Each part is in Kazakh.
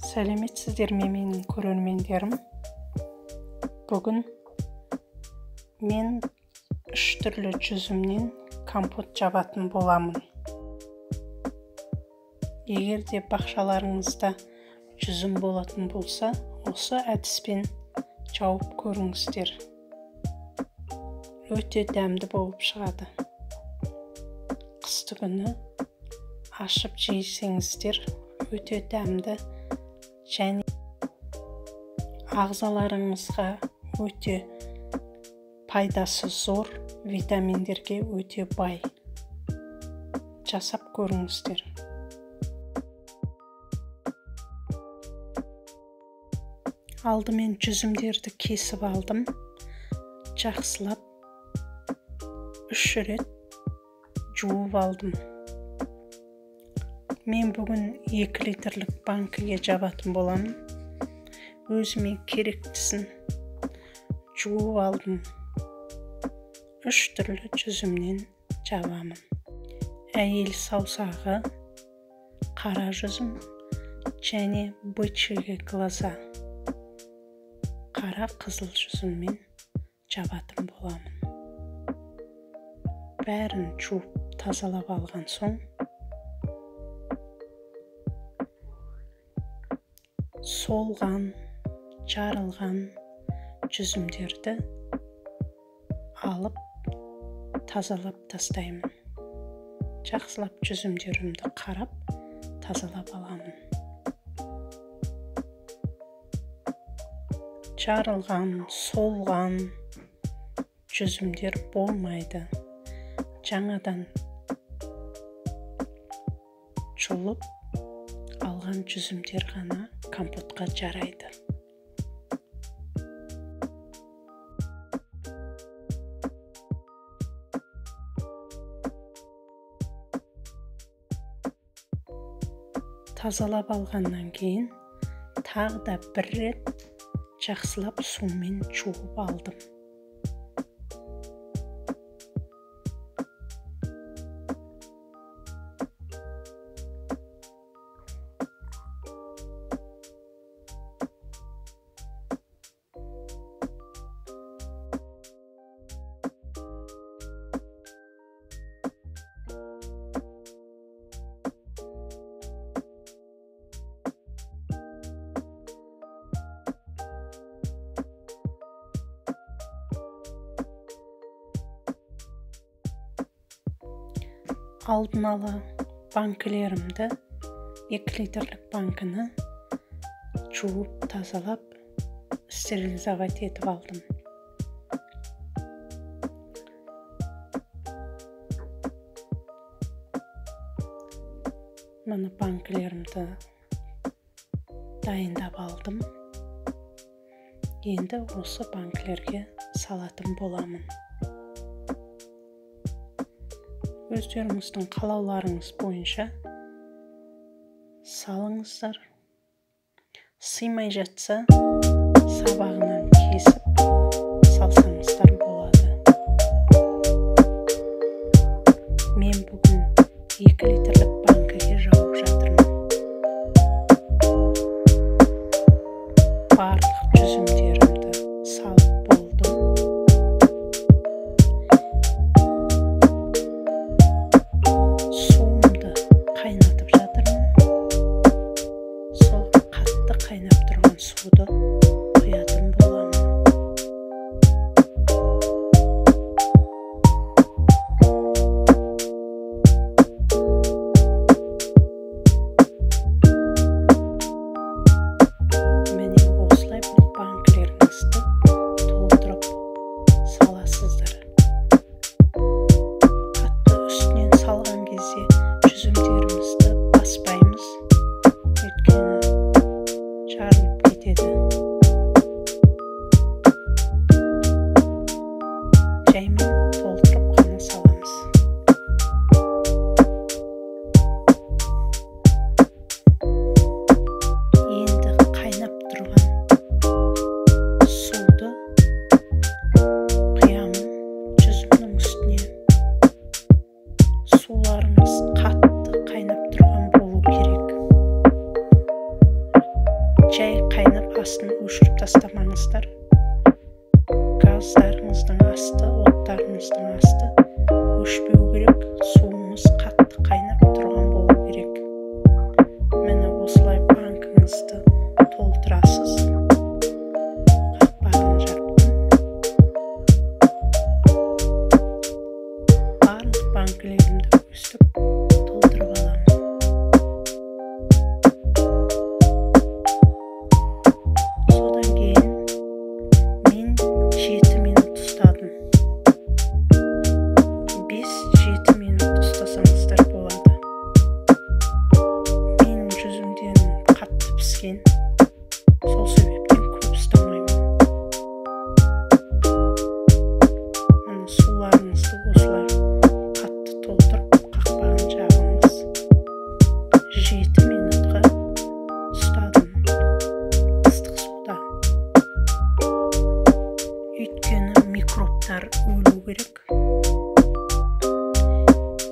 Сәлеметсіздер ме менің көрермендерім? Бүгін мен 3 түрлі жүзімнен компот жабатын боламын. Егер де бақшаларыңызда жүзім болатын болса, осы әдіспен жауып көріңіздер. Өте дәмді болып шығады. Қысты күні ашып жейсеңіздер, өте дәмді және ағзаларыңызға өте пайдасы зор, витаминдерге өте бай. Жасап көріңіздер. Алдымен жүзімдерді кесіп алдым. Жақсылап 3 рет жуып алдым. Мен бүгін 2 литрлік банкіге жабатын боламын. Өзіме керектісін жуып алдым. 3 түрлі жүзімнен жабамын. Әйел саусағы, қара жүзім және бычьи глаза. Қара қызыл жүзіммен жабатын боламын. Бәрін жуып тазалап алған соң, солған, жарылған жүзімдерді алып тазалап тастаймын. Жақсылап жүзімдерімді қарап тазалап аламын. Жарылған, солған жүзімдер болмайды. Жаңадан жұлып алған жүзімдер ғана компотқа жарайды. Тазалап алғаннан кейін тағы да 1 рет жақсылап сумен жуып алдым. Алдын ала банкілерімді, 2 литрлік банкіні жуып тазалап, стерилизовать етіп алдым. Мына банкілерімді дайындап алдым. Енді осы банкілерге салатын боламын. Өздеріңіздің қалауларыңыз бойынша салыңыздар. Сыймай жатса, сабағынан кесіп салсаңыздар болады. Мен бүгін 2 литрлік банкіге жауып жатырмын. Барлық жүзімдерімді салып болдым. Суымды қайнатып жатырмын. Сол қатты қайнап тұрған суды құятын боламын. астын өшіріп тастамаңыздар. Газдарыңыздың асты, оттарыңыздың асты өшпеу керек, суыңыз қатты қайнап тұрған болу керек. Міне осылай банкіңізді толтырасыз. Қақпағын жаптым. Барлық банкілерімді өстіп толтырып аламын. Содан кейін мен 7 минут ұстадым. 5-7 минут ұстасаңыздар болады. Менің жүзімден қатты піскен, сол себептен көп ұстамаймын. Міне суларыңызды осылай қатты толтырып қақпағын жабыңыз. 7 минутқа ұстадым ыстық суда. Өйткені микробтар өлу керек.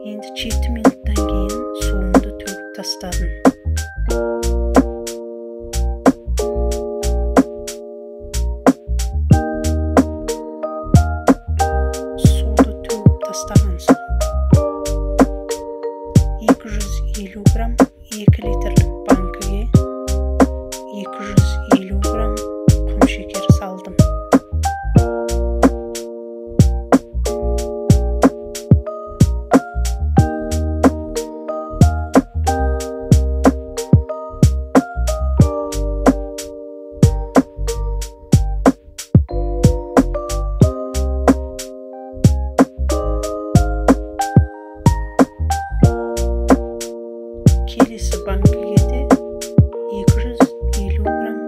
Енді 7 минуттан кейін суымды төгіп тастадым. Суды төгіп тастаған соң 250 грамм 2 литрлік банкіге 250 грамм құм шекер салдым. Келесі банкіге де 250 грамм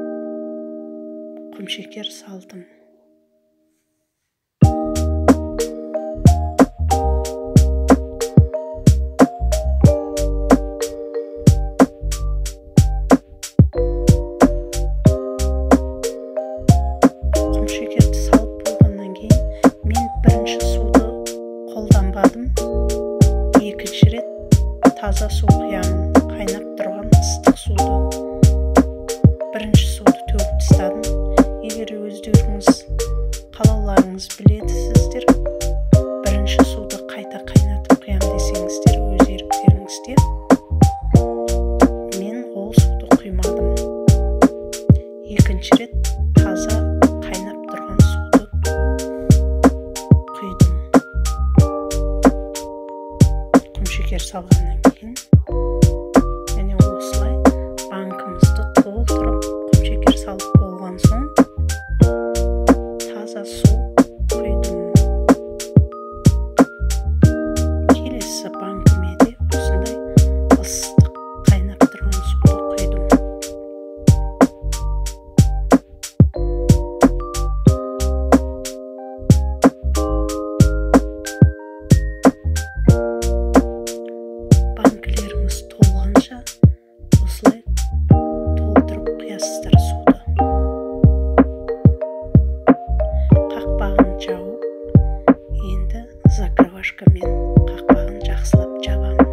құм шекер салдым. Құм шекерді салып болғаннан кейін мен бірінші суды қолданбадым. Екінші рет таза су құямын, қайнап тұрған ыстық суды. Бірінші суды төгіп тастадым. Егер өздеріңіз қалауларыңыз білесіздер, бірінші суды қайта қайнатып құям десеңіздер, өз еріктеріңізде. Мен ол суды құймадым. Екінші рет таза қайнап тұрған суды құйдым. Құм шекер салғаннан кейін және осылай банкымызды толтырып құм шекер салып болған соң таза су құйдым. Келесі банкіме де осындай ыстық қайнап тұрған суды құйдым. Банкілеріңіз толғанша осылай толтырып құясыздар суды. Қақпағын жауып, енді закрывашкамен қақпағын жақсылап жабамын.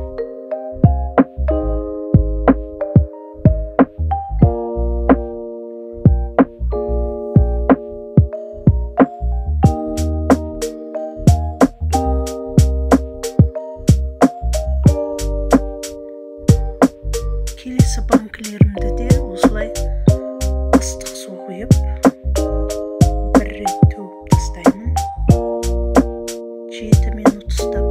Келесі банкілерімді де осылай ыстық су құйып, бір рет төгіп тастаймын. 7 минут ұстап.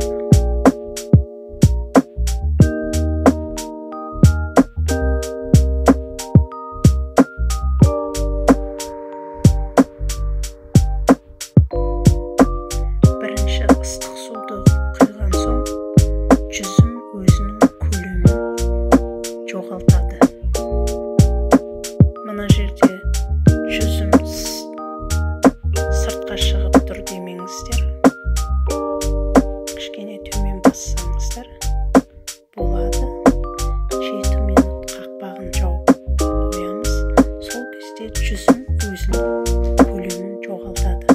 Бірінші ыстық суды құйған соң жүзім өзінің көлемін жоғалтады. Мына жерде жүзім сыртқа шығып тұр демеңіздер. Кішкене төмен бассаңыздар болады. 7 минут қақпағын жауып қоямыз. Сол кезде жүзім өзінің көлемін жоғалтады.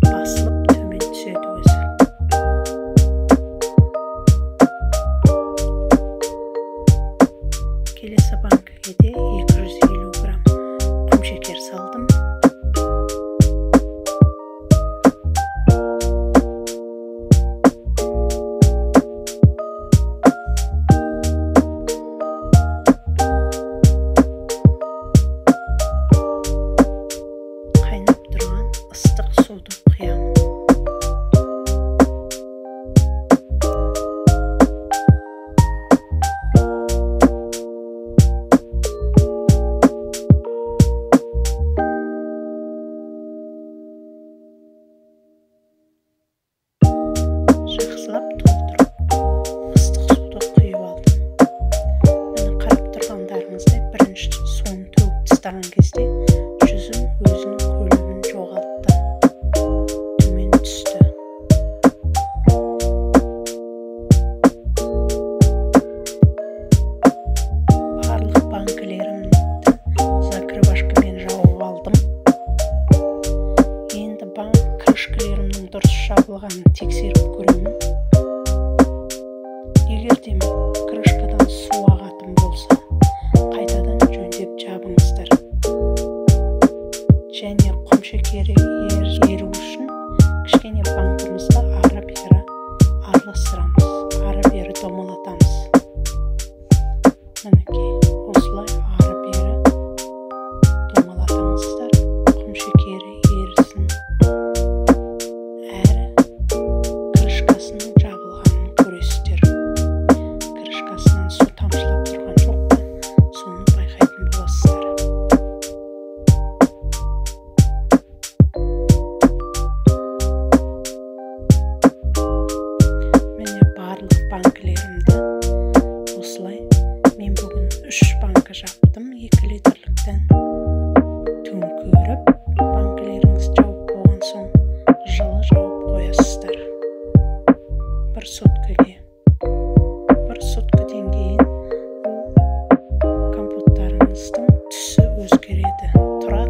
Басылып төмен түседі өзі. Келесі банкіге de 250 gram kum şeker saldım. Kaynap durgan ıslık sudu kıyam. Жақсылап толтырып, ыстық суды құйып алдым. Мені қарап тұрғандарыңыздай, бірінші суын төгіп тастаған кезде жүзім өзінің көлемін жоғалтты, төмен түсті. Барлық банкілерімді закрывашкамен жауып алдым. Енді банк крышкалерімнің дұрыс жабылғанын тексеріп көремін. Егер де крышкадан су ағатын болса, қайтадан жөндеп жабыңыздар. Және құм шекері еру үшін кішкене банкымызды ары-бері араластырамыз, ары-бері домалатамыз. Мінекей, осылай ары-бері домалатыңыздар, құм шекері ерісін. Әрі крышкасының жабылғанын көресіздер. Крышкасынан су тамшылап тұрған жоқ па, соны байқайтын боласыздар. Міне барлық банкілерімді осылай мен бүгін 3 банка жаптым, 2 литрліктен. Төңкеріп, банкілеріңіз жауып болған соң жылы жауып қоясыздар. Бір суткадан кейін ол компоттарыңыздың түсі өзгереді. Тұра